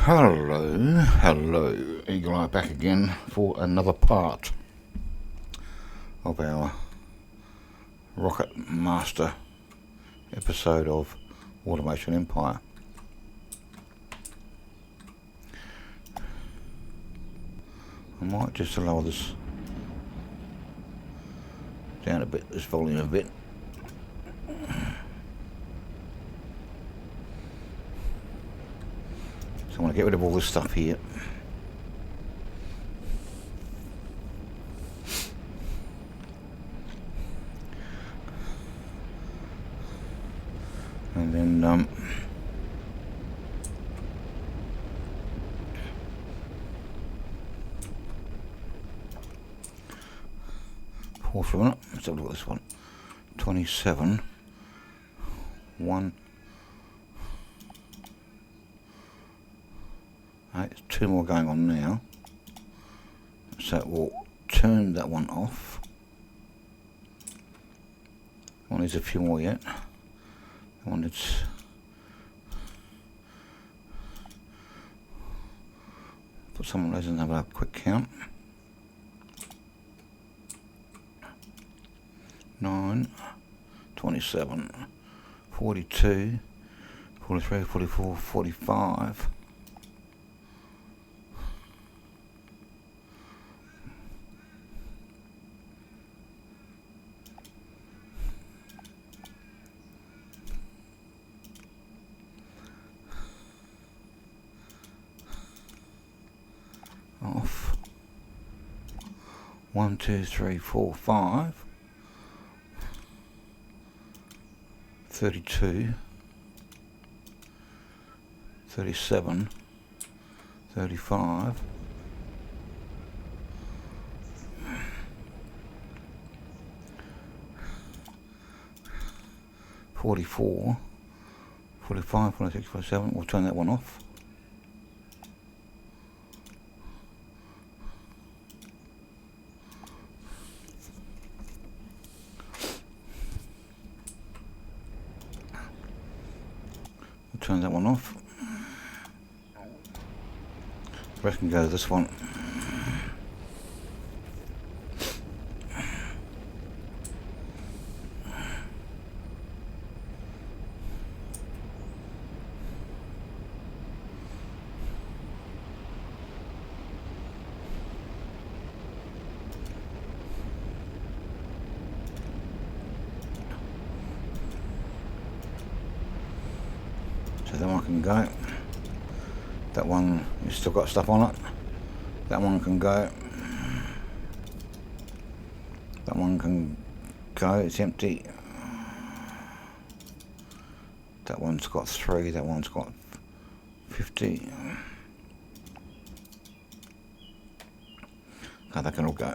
Hello, Eagle Eye back again for another part of our Rocket Master episode of Automation Empire. I might just lower this down a bit, this volume a bit. So I want to get rid of all this stuff here. And then pause for a minute. Let's have a look at this one. 27 1 Right, there's two more going on now, so we'll turn that one off. One needs a few more yet. One needs put someone who doesn't have a quick count. 9, 27, 42, 43, 44, 45. Off. 1, 2, 3, 4, 5. 32, 37, 35, 44, 45, 46, 47. We'll turn that one off. Turn that one off. The rest can go to this one. So that one can go. That one, it's still got stuff on it. That one can go. That one can go, it's empty. That one's got 3, that one's got 50. Okay, that can all go.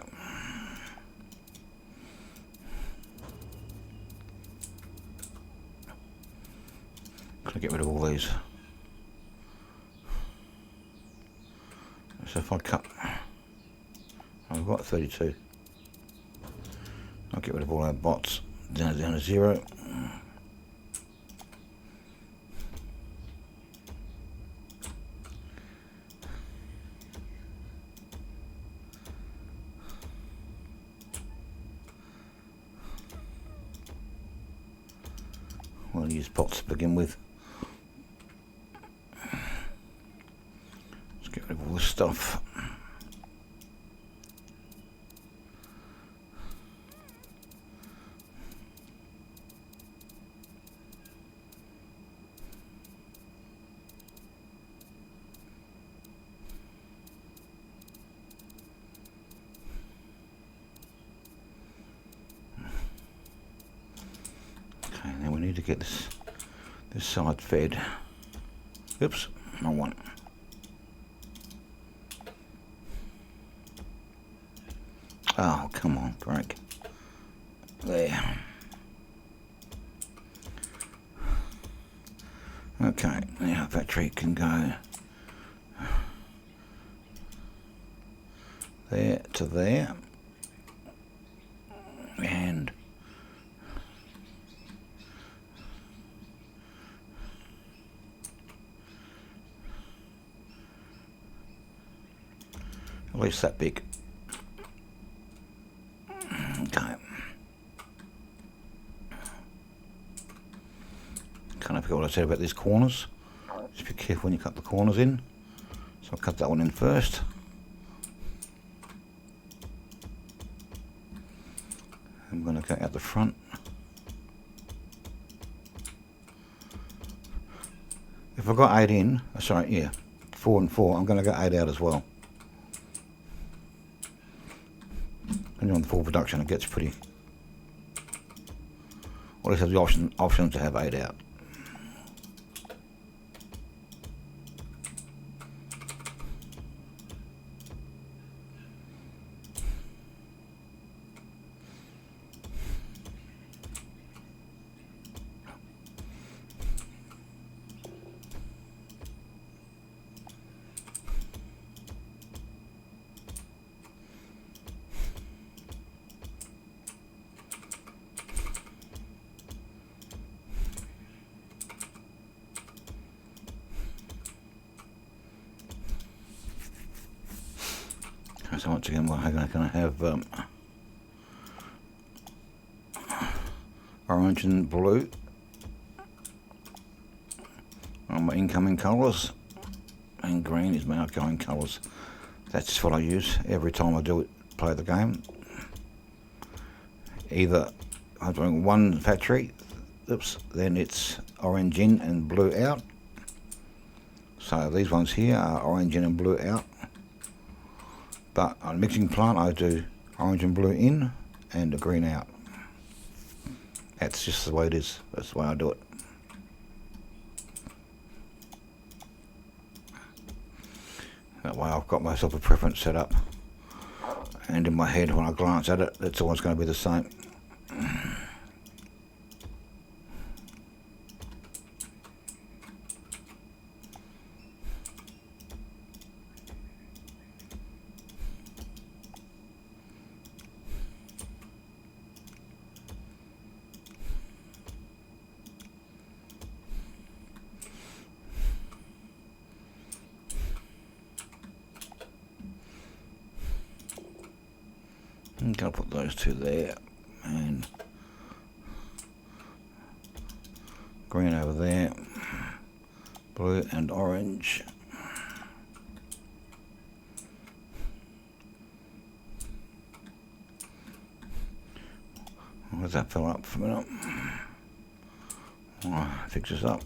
Gonna get rid of all these. So if I cut, I've got 32. I'll get rid of all our bots down to 0. We'll use bots to begin with. Let's get rid of all this stuff. Okay, now we need to get this side fed. Oops, wrong one. Oh, come on, break. There. Okay, now battery can go there to there. And At least that big. Okay. Kind of forgot what I said about these corners. Just be careful when you cut the corners in. So I'll cut that one in first. I'm going to go out the front. If I've got 8 in, sorry, yeah, 4 and 4, I'm going to go 8 out as well. When you're on the full production, it gets pretty. Or at least have the option to have 8 out. So once again, we're going to have orange and blue on my incoming colours, and green is my outgoing colours. That's what I use every time I do it, play the game. Either I'm doing one factory, then it's orange in and blue out. So these ones here are orange in and blue out. But on a mixing plant, I do orange and blue in and a green out. That's just the way it is. That's the way I do it. That way I've got myself a preference set up. And in my head, when I glance at it, it's always going to be the same. I'm going to put those two there, and green over there, blue and orange. Where's that fill up for a minute? Oh, fix this up.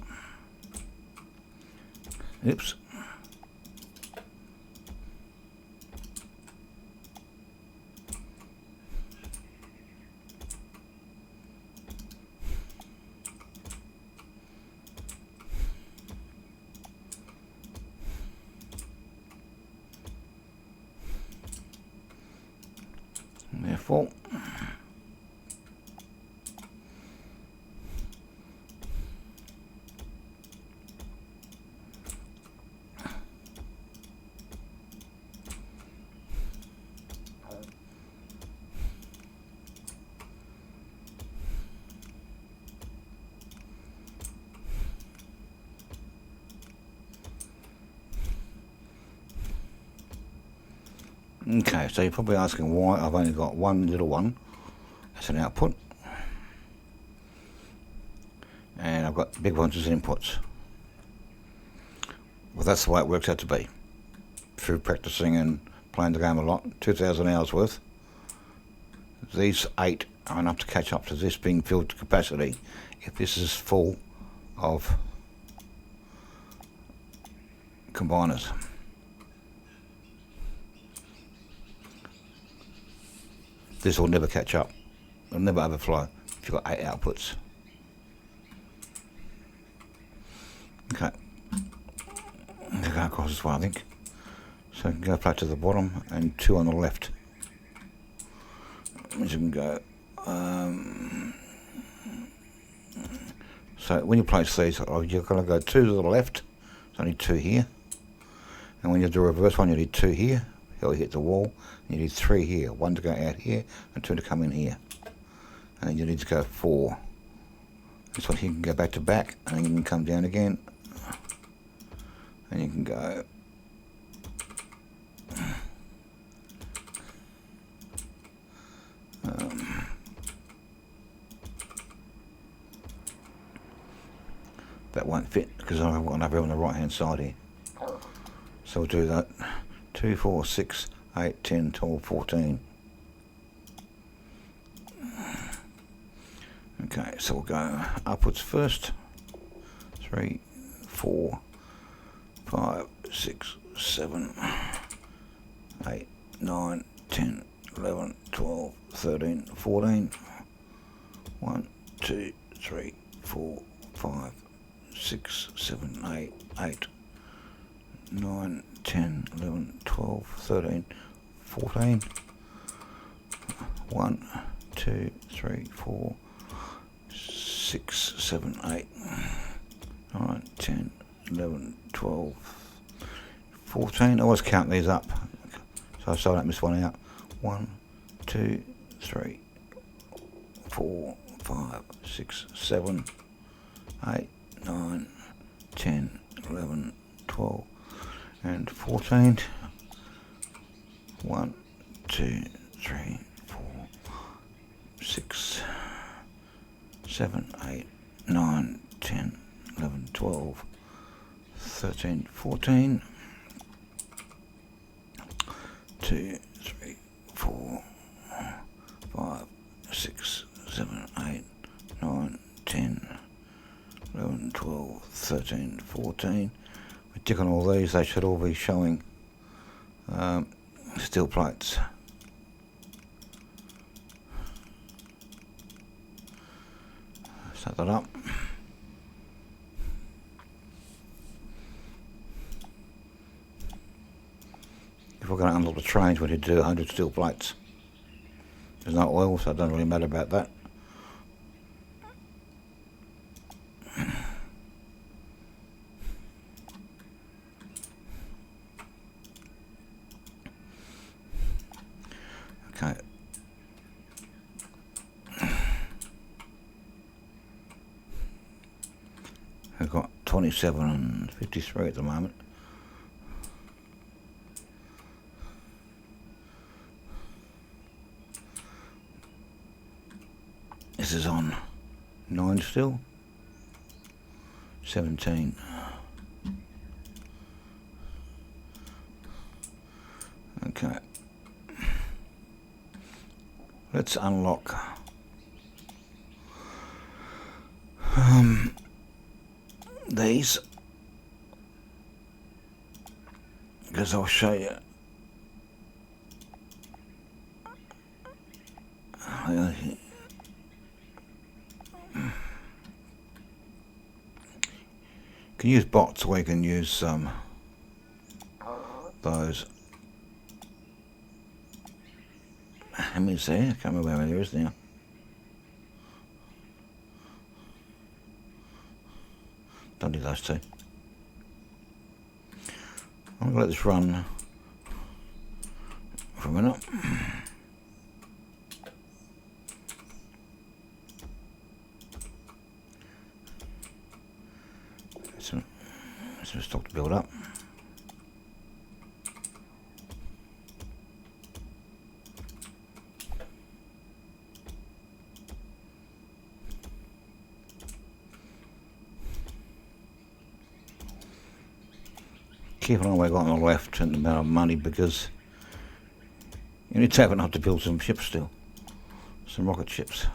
Oops. Therefore, okay, so you're probably asking why I've only got one little one as an output, and I've got big ones as inputs. Well, that's the way it works out to be. Through practicing and playing the game a lot, 2,000 hours worth, these 8 are enough to catch up to this being filled to capacity if this is full of combiners. This will never catch up. It'll never overflow if you've got 8 outputs. Okay. They're going across this way, I think. So you can go flat to the bottom and 2 on the left. As you can go. So when you place these, you're going to go 2 to the left. There's only 2 here. And when you do a reverse one, you need 2 here. He'll hit the wall. You need 3 here. 1 to go out here and 2 to come in here. And then you need to go 4. This one here can go back to back, and then you can come down again. And you can go fit because I've got another on the right hand side here. So we'll do that. 2, 4, 6, 8, 10, 12, 14. Okay, so we'll go upwards first. 3, 4, 5, 6, 7, 8, 9, 10, 11, 12, 13, 14. 1, 2, 3, 4, 5, 6, 7, 8, 8, 9, 10, 11, 12, 13, 14. 1, 2, 3, 4, 6, 7, 8, 9, 10, 11, 12, 14. I always count these up so I don't miss one out. 1, 2, 3, 4, 5, 6, 7, 8, 9, 10, 11, 12, and 14. 1, 2, 3, 4, 6, 7, 8, 9, 10, 11, 12, 13, 14. 2, 3, 4, 5, 6, 7, 8, 9, 10, 11, 12, 13, 14. We tick on all these, they should all be showing steel plates. Set that up. If we're going to unlock the trains, we need to do 100 steel plates. There's no oil, so it doesn't really matter about that. Okay. We've got 27 and 53 at the moment. This is on 9 still. 17. Okay. Let's unlock these, because I'll show you. You can use bots, or you can use those. How many's there? I can't remember how many there is now. Don't need those two. I'm going to let this run for a minute. So stop the build up. Keep an eye what I got on the left and the amount of money, because you need to have enough to build some ships still. Some rocket ships.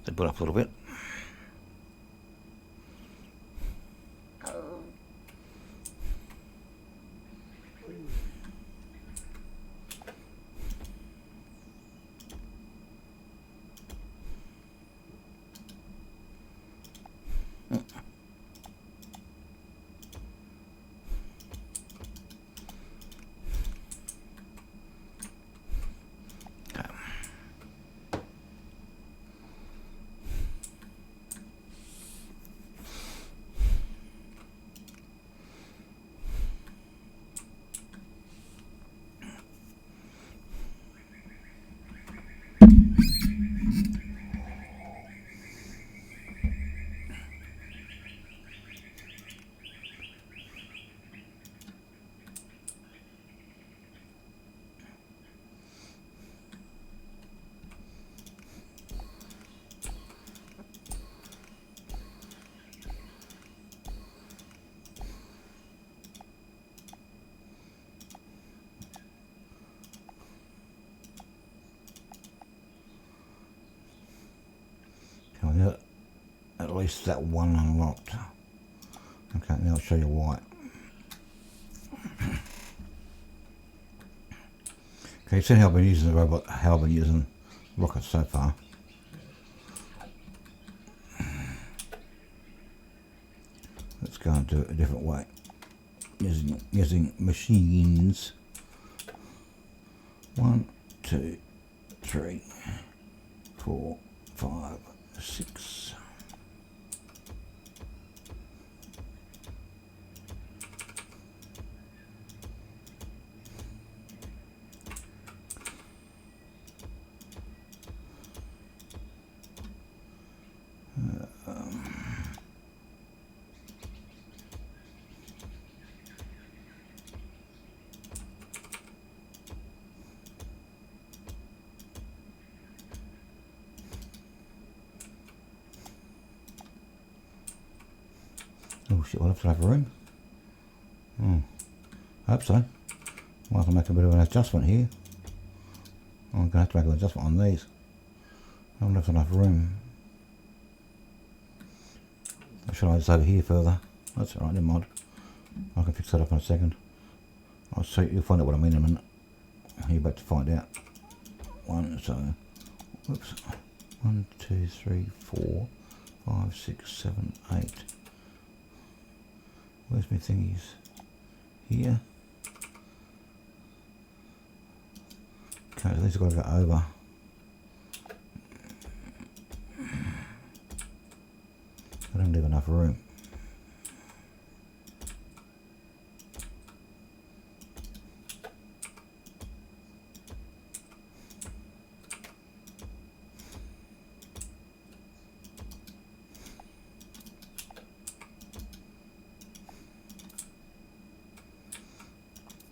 They build up a little bit. I got at least that one unlocked. Okay, now I'll show you why. Okay, you've seen how I've been using the robot, how I've been using rockets so far. Let's go and do it a different way. Using machines. 1, 2, 3, 4, 5, 6. Oh shit, we'll have to have room. I hope so. We'll have to make a bit of an adjustment here. I'm going to have to make an adjustment on these. I don't have enough room. Should I just over here further? That's alright, never mind. I can fix that up in a second. I'll see, you'll find out what I mean in a minute. You're about to find out. Whoops. 1, 2, 3, 4, 5, 6, 7, 8. Where's my thingies? Here. Okay, so these have got to go over. I don't leave enough room.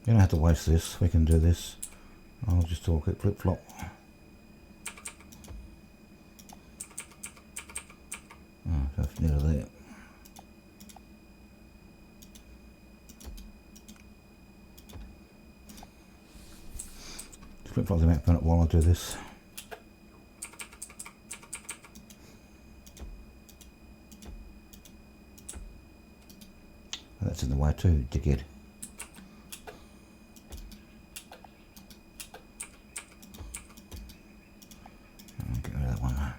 You don't have to waste this, we can do this. I'll just do a quick flip flop. Oh, that's nearly there. Flip flop the map minute while I do this. That's in the way too, dickhead. Get rid of that one.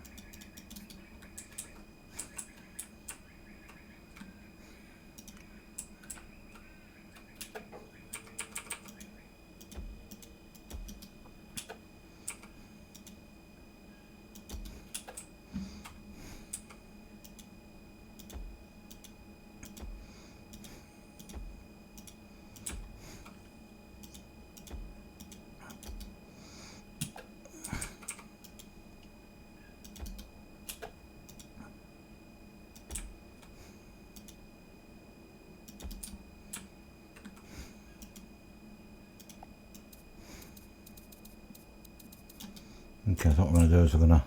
Okay, so what we're going to do is we're going to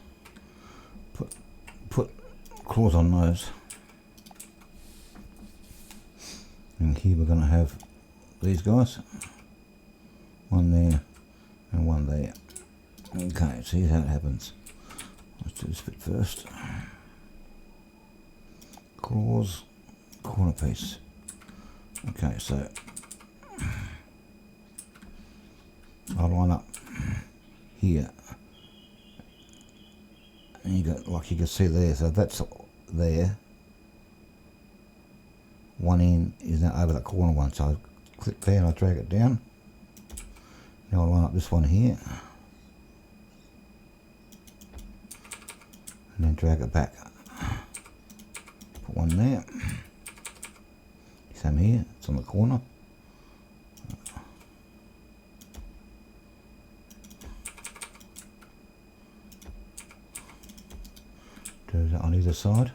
put claws on those. And here we're going to have these guys. One there and one there. Okay, so here's how it happens. Let's do this bit first. Claws, corner piece. Okay, so I'll line up here. And you got, like you can see there, so that's there. One end is now over that corner one, so I click there and I drag it down. Now I'll line up this one here. And then drag it back. Put one there. Same here, it's on the corner. Do that on either side.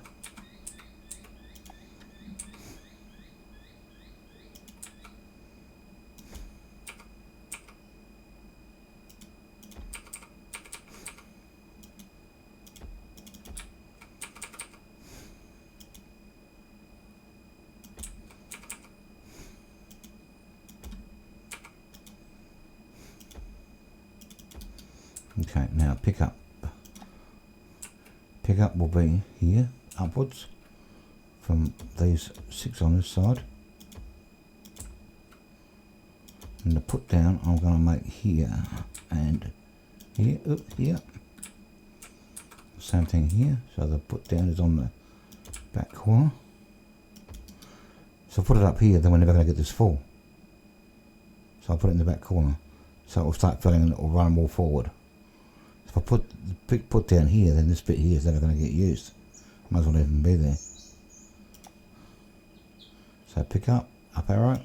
Okay, now pick up up will be here, upwards, from these 6 on this side. And the put down I'm going to make here and here, here. Same thing here, so the put down is on the back corner. So I put it up here, then we're never going to get this full. So I put it in the back corner, so it will start filling and it will run more forward. If I put the put down here, then this bit here is never going to get used. Might as well even be there. So pick up arrow.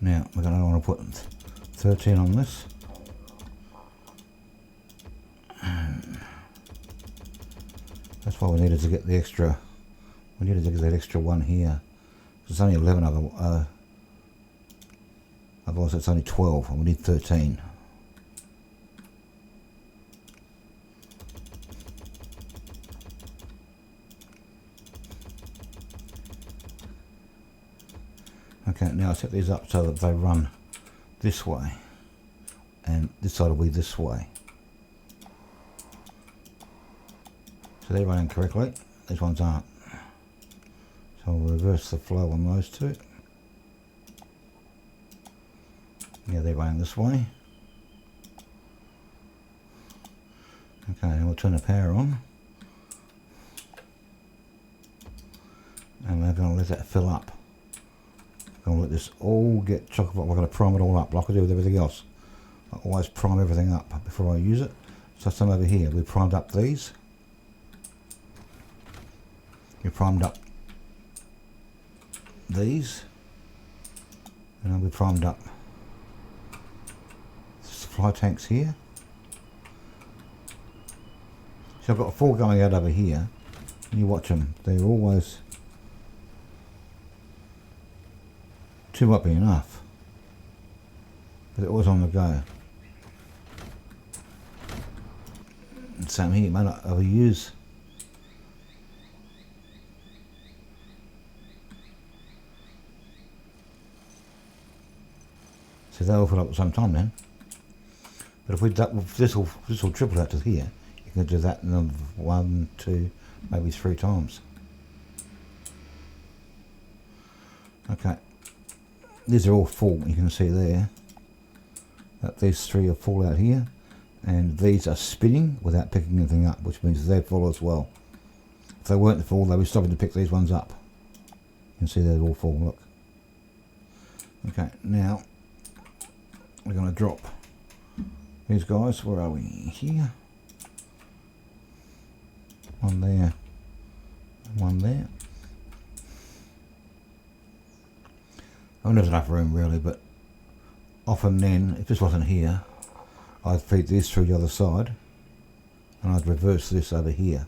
Now we're going to want to put 13 on this. And that's why we needed to get the extra. We needed to get that extra one here. It's only 11 otherwise it's only 12 and we need 13. Okay, now I set these up so that they run this way and this side will be this way. So they're running correctly, these ones aren't. So I'll reverse the flow on those two. Yeah, they're running this way. Okay, and we'll turn the power on. And we're going to let that fill up. I'm going to let this all get chock up. We're going to prime it all up like I do with everything else. I always prime everything up before I use it. So some over here, we primed up these. We primed up these. And we primed up supply tanks here. So I've got 4 going out over here. And you watch them, they're always 2 might be enough, but they're always on the go. And same here, you may not overuse. So they'll fill up at the same time then. But if we this will triple out to here, you can do that in 1, 2, maybe 3 times. Okay. These are all full, you can see there that these 3 are full out here, and these are spinning without picking anything up, which means they're full as well. If they weren't full, they'd be stopping to pick these ones up. You can see they're all full, look. Okay, now we're going to drop these guys. Where are we? Here. 1 there, 1 there. I don't have enough room really, but often then, if this wasn't here, I'd feed these through the other side and I'd reverse this over here.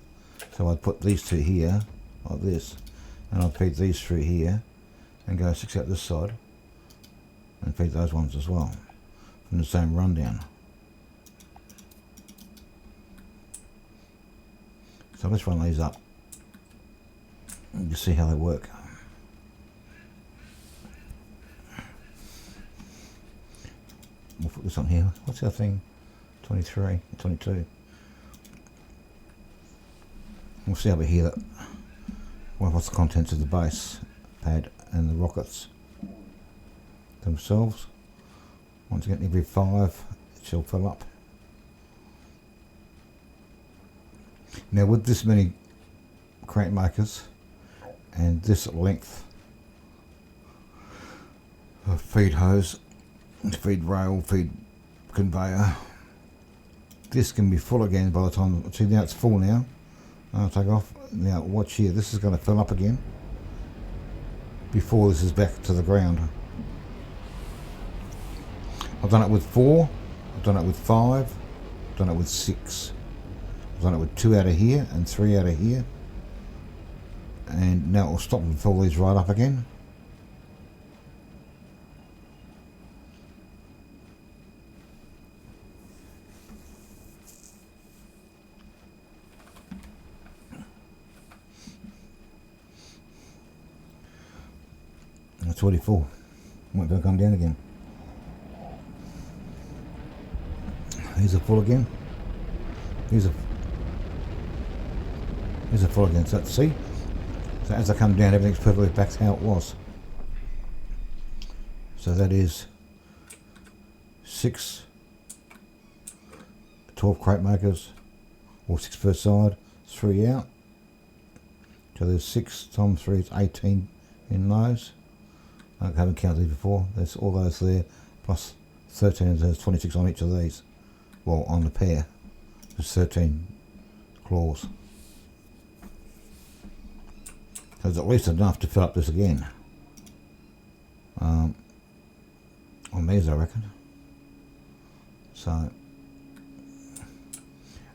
So I'd put these 2 here, like this, and I'd feed these through here and go 6 out this side and feed those ones as well from the same rundown. So let's run these up and just see how they work. We'll put this on here. What's our thing? 23, 22. We'll see over here that what's the contents of the base pad and the rockets themselves. Once again, every 5 it shall fill up. Now with this many crank makers and this length of feed hose, feed rail, feed conveyor, this can be full again by the time. See, now it's full now. I'll take off. Now watch here, this is going to fill up again before this is back to the ground. I've done it with 4, I've done it with 5, I've done it with 6. I've done it with 2 out of here and 3 out of here. And now it'll stop and fill these right up again. That's already full. Won't go come down again. Here's a full again. Here's a full again. So see, so as I come down, everything's perfectly back to how it was. So that is 6 12 crate makers, or 6 per side, 3 out. So there's 6 times 3 is 18 in those. I haven't counted these before. There's all those there, plus 13, there's 26 on each of these. Well, on the pair, there's 13 claws. So there's at least enough to fill up this again. On these, I reckon. So,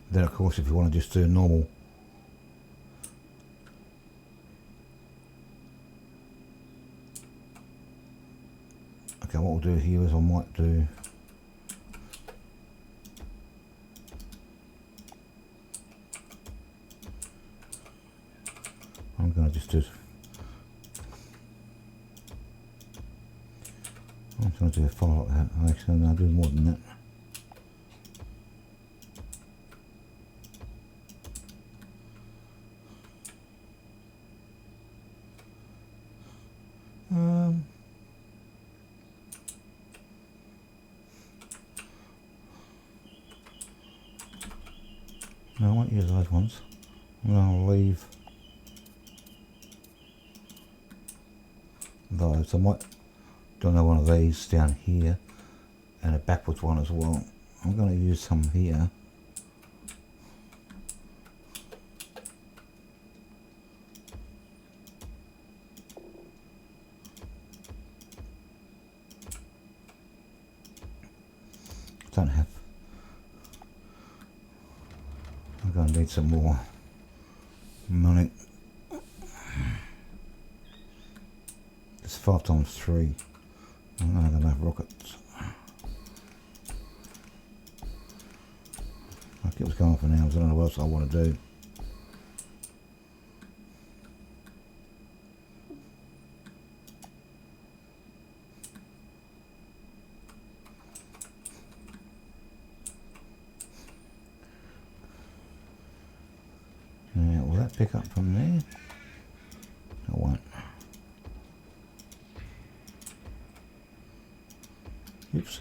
then of course, if you want to just do normal, okay, what we'll do here is I might do I'm going to just do I'm going to do a follow like that. Actually, no, I'll do more than that. No, I won't use those ones. I'm going to leave those. I might do another one of these down here and a backwards one as well. I'm going to use some here. Don't have. I'm going to need some more money. It's 5 times 3. I'm going to have enough rockets. I'll keep this going for now, because I don't know what else I want to do. Now, will that pick up from there? It won't. Oops.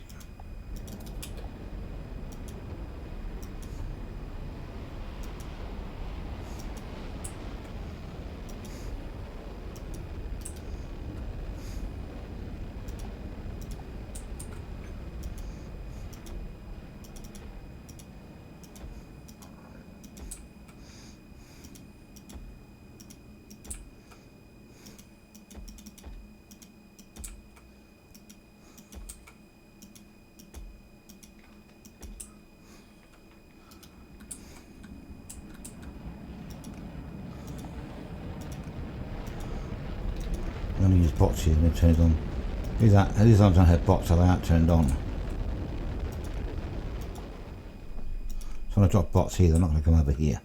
I'm going to use bots here and it turns on. These ones don't have bots, so they aren't turned on. So when I drop bots here, they're not going to come over here.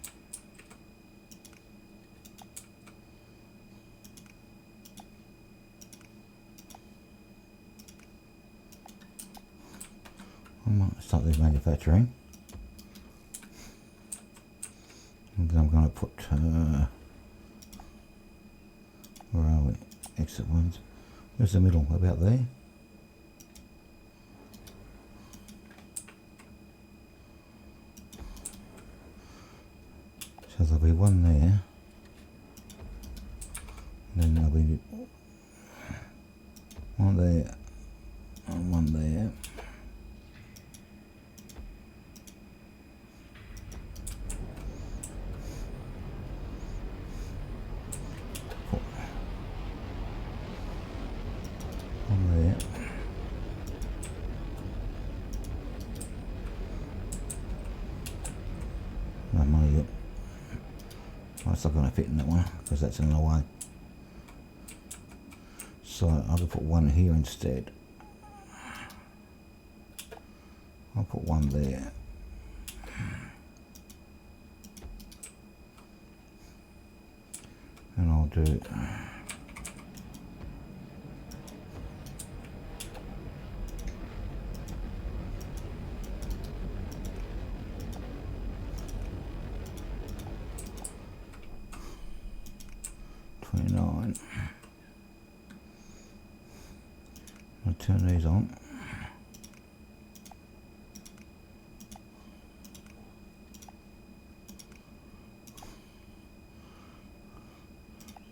I might start this manufacturing. And then I'm going to put, where are we? Exit ones. Where's the middle? About there. So there'll be one there. And then there'll be one there and one there. No money yet. That's not going to fit in that one because that's in the way. So I'll put one here instead. I'll put one there. And I'll do then I'll turn these on.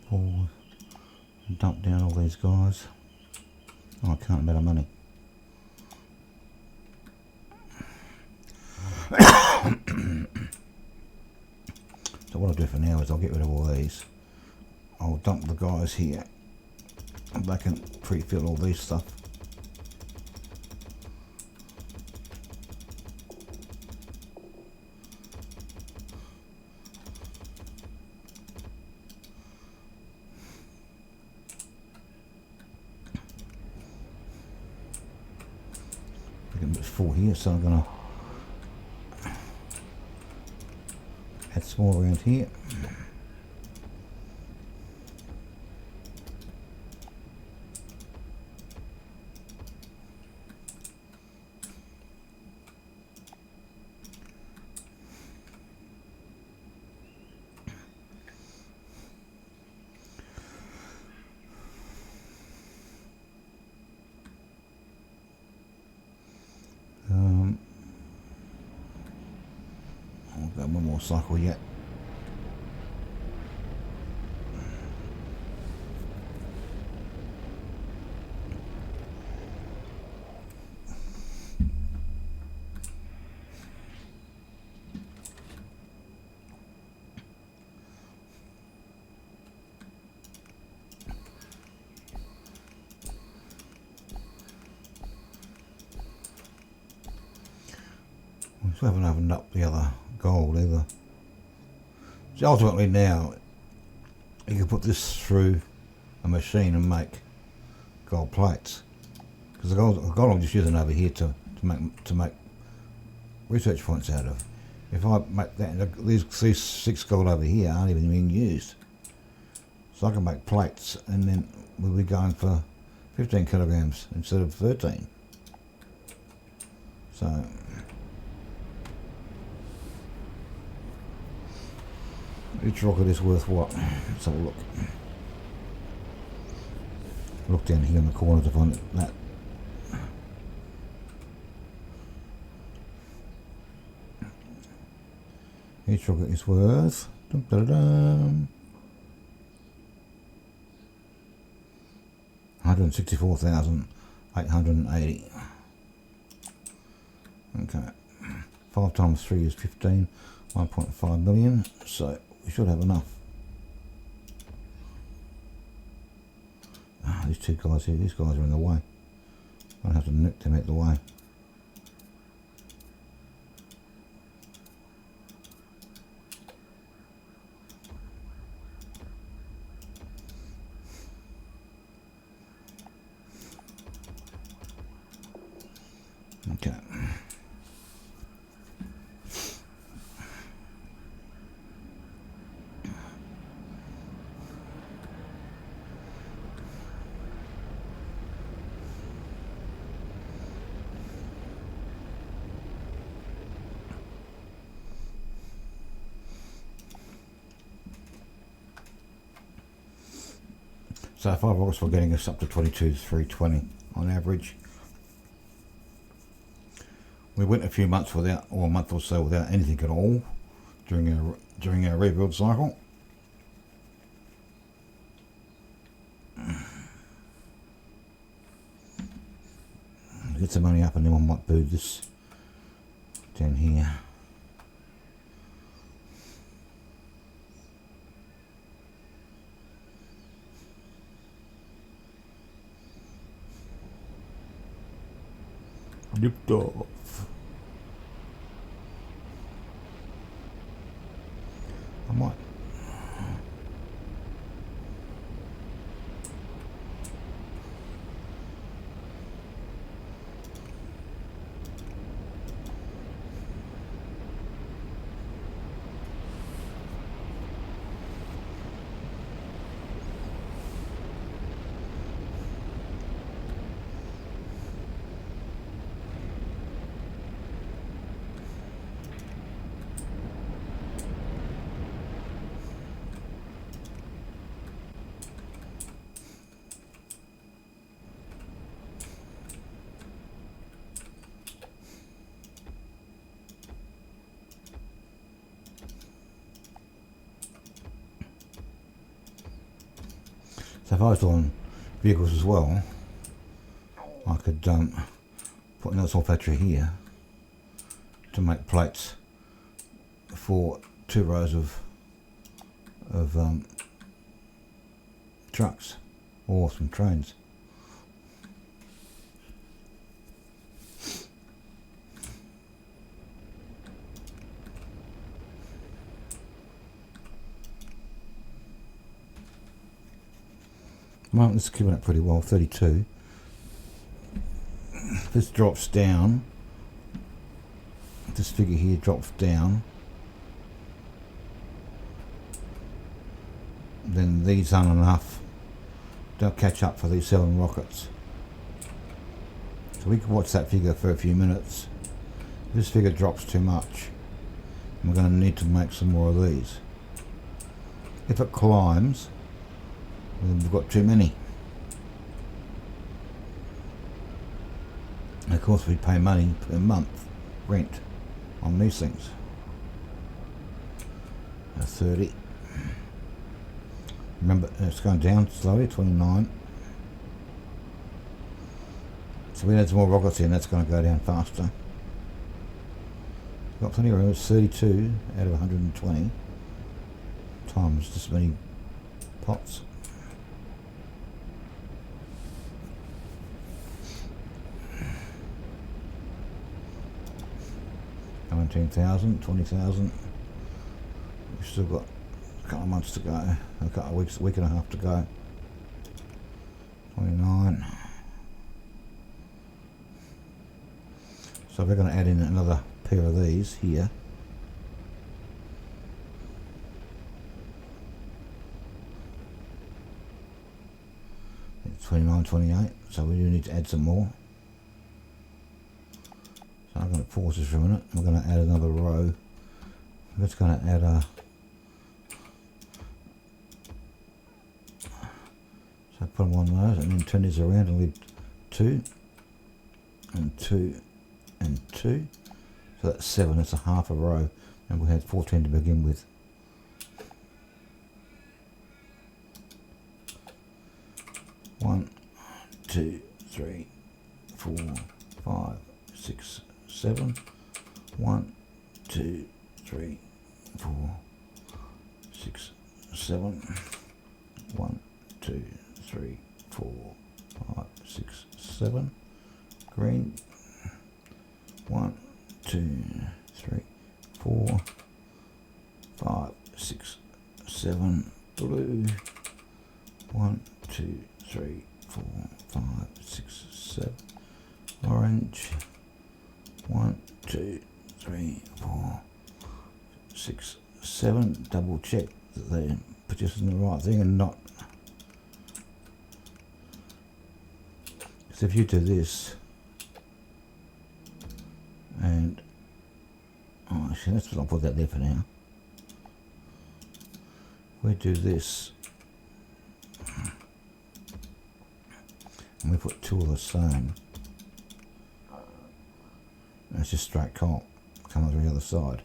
Pour and dump down all these guys. Oh, I can't better money. So what I'll do for now is I'll get rid of all these. I'll dump the guys here and they can pre-fill all these stuff. It's full here, so I'm going to add some more around here. I've got one more cycle yet. We still haven't opened up the other gold either. So ultimately now you can put this through a machine and make gold plates. Because the gold I'm just using over here to make research points out of. If I make that, these 6 gold over here aren't even being used. So I can make plates and then we'll be going for 15 kilograms instead of 13. So each rocket is worth what? Let's have a look. Look down here in the corner to find that. Each rocket is worth 164,880. Okay. 5 times 3 is 15. 1.5 million. So we should have enough. These 2 guys here, these guys are in the way. I'll have to nick them out the way. Okay. So 5 rockets for getting us up to 22,320 on average. We went a few months without, or a month or so without anything at all during our rebuild cycle. Get some money up and then we might do this down here. Lift off. I might. So if I was on vehicles as well, I could put another small factory here to make plates for 2 rows of trucks or some trains. Well, this is keeping up pretty well, 32. If this drops down, this figure here drops down, then these aren't enough. They'll catch up for these 7 rockets. So we can watch that figure for a few minutes. If this figure drops too much, we're going to need to make some more of these. If it climbs, then we've got too many. And of course we pay money per month rent on these things. 30. Remember, it's going down slowly, 29. So we add some more rockets in, that's going to go down faster. Got plenty of room, it's 32 out of 120 times this many pots. 19,000, 20,000. We've still got a couple of months to go, a couple of weeks, a week and a half to go. 29. So we're going to add in another pair of these here. It's 29, 28, so we do need to add some more. So I'm going to pause this for a minute. We're going to add another row. I'm just going to add a... So put them on those and then turn these around and leave 2 and 2 and 2. So that's 7, that's a half a row. And we had 14 to begin with. One, 2, 3, 4, 5, 6, 7. 1, 2, 3, 4, 6, 7. 1, 2, 3, 4, 5, 6, 7. Green. 1, 2, 3, 4, 5, 6, 7. Blue. 1, 2, 3, 4, 5, 6, 7. Orange. 1, 2, 3, 4, 6, 7. Double check that they're producing the right thing and not. So if you do this, and actually I'll put that there for now. We do this, and we put 2 of the same. It's just straight coming through the other side.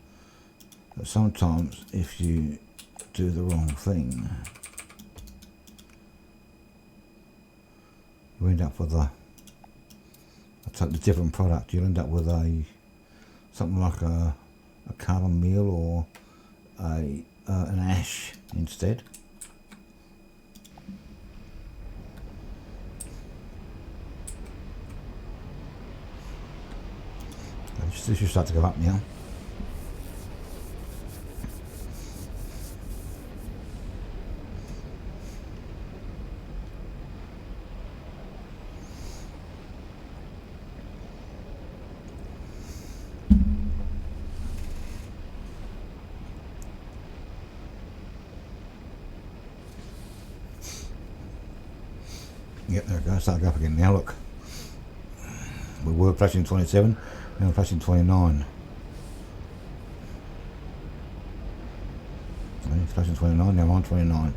But sometimes if you do the wrong thing, you end up with a totally different product. You'll end up with something like a carbon meal or an ash instead. This should start to go up now. Yep, there it goes, starting to go up again now, look. We were flashing 27, now we're flashing 29. Flashing 29, now I'm on 29.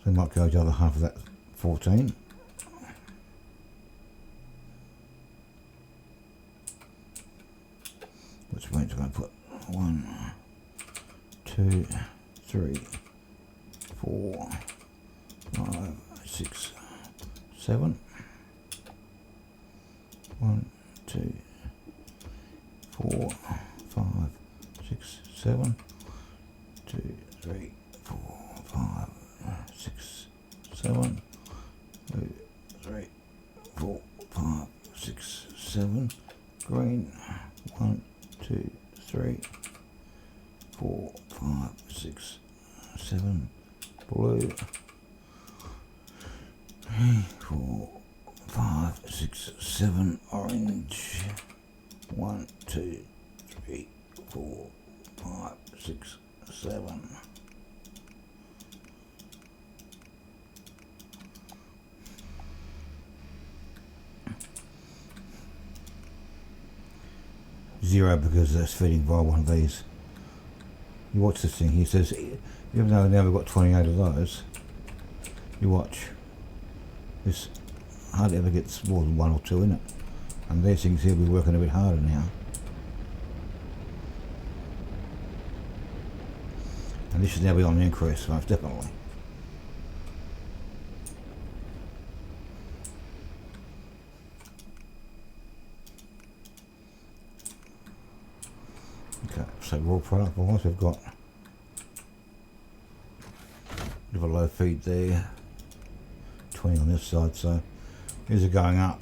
So we might go the other half of that 14. Which means we're going to put 1, 2, 3, 4, 5, 6, 7. 1, 2, 4, 5, 6, 7. 2, 3, 4, 5, 6, 7. 2, 3, 4, 5, 6, 7. Green. 1, 2, 3, 4, 5, 6, 7. Blue. 3, 4, 5, 6, 7. Orange. 1, 2, 3, 4, 5, 6, 7. Zero because that's feeding via one of these. You watch this thing, he says, even though now we've got 28 of those, you watch. This hardly ever gets more than 1 or 2 in it. And these things here will be working a bit harder now. And this should now be on the increase, most definitely. Okay, so raw product wise we've got a bit of a low feed there. 20 on this side, so these are going up.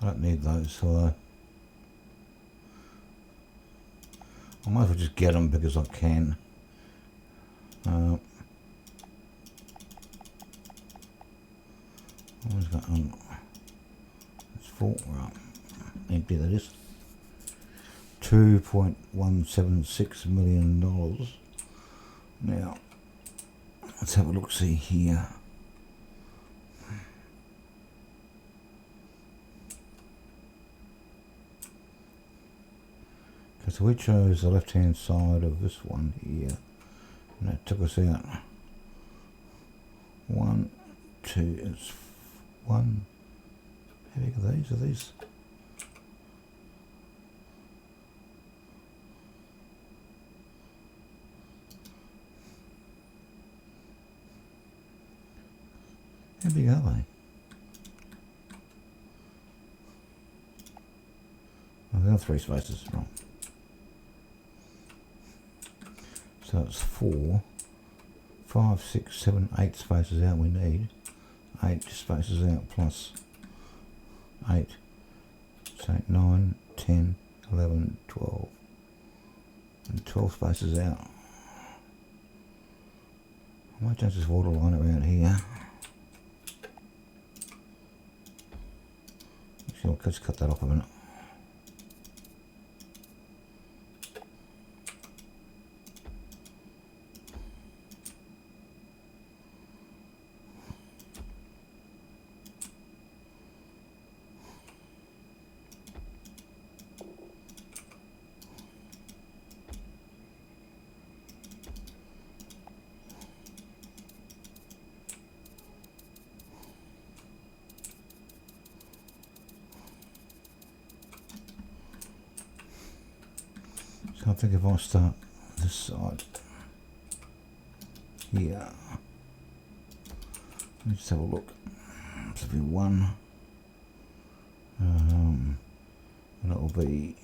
I don't need those, so I might as well just get them because I can. What's that on? It's full, right? Empty that is. $2.176 million. Now, let's have a look. See here. Okay, so we chose the left-hand side of this one here, and that took us out 1, 2. It's 1. How big are these? Are these? How big are they? Oh, there are 3 spaces, right. So it's 4, 5, 6, 7, 8 spaces out we need. 8 spaces out plus 8. So 9, 10, 11, 12. And 12 spaces out. I might change this water line around here. Actually, let's cut that off a minute. So I think if I start this side here, let's have a look. This will be 1, and it will be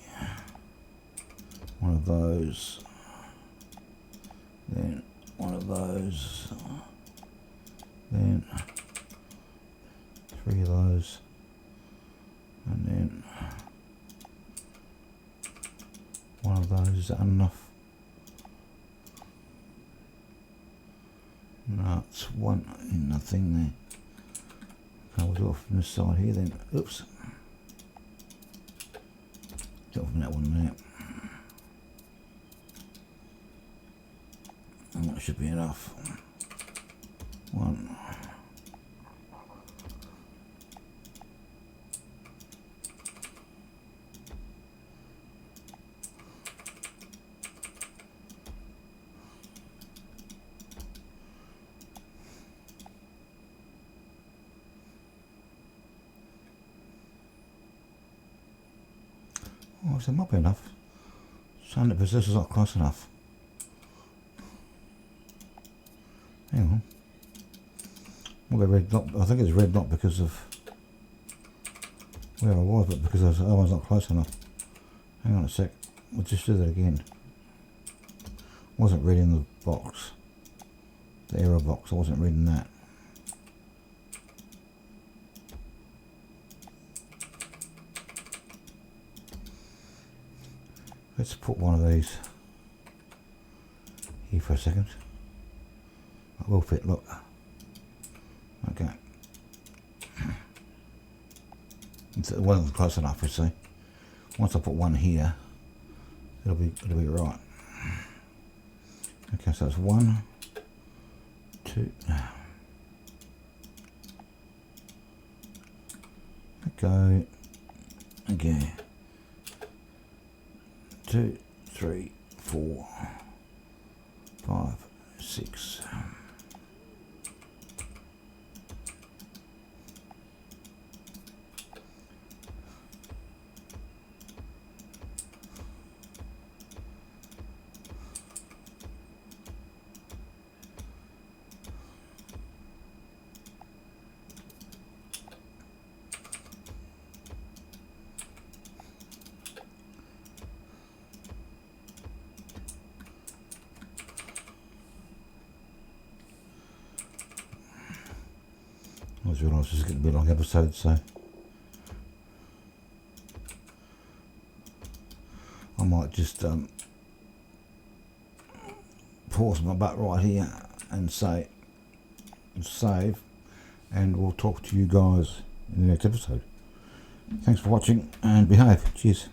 one of those, then one of those, then 3 of those, and then one of those. Is that enough? No, it's 1 in the thing there. Okay, we'll do it from this side here then. Oops. Do it from that one there. And that should be enough. 1, I said, might be enough. Saying that this is not close enough. Hang on. We'll go red dot. I think it's red not because of where I was, but because the other one's not close enough. Hang on a sec. We'll just do that again. Wasn't reading the box. The error box. I wasn't reading that. Let's put one of these here for a second. It will fit, look. Okay. It wasn't close enough, you see. Once I put one here, it'll be right. Okay, so it's 1, 2. Go again. 2, 3, 4, 5, 6. I just realised this is going to be a long episode, so I might just pause my butt right here and say save, and we'll talk to you guys in the next episode. Thanks for watching and behave. Cheers.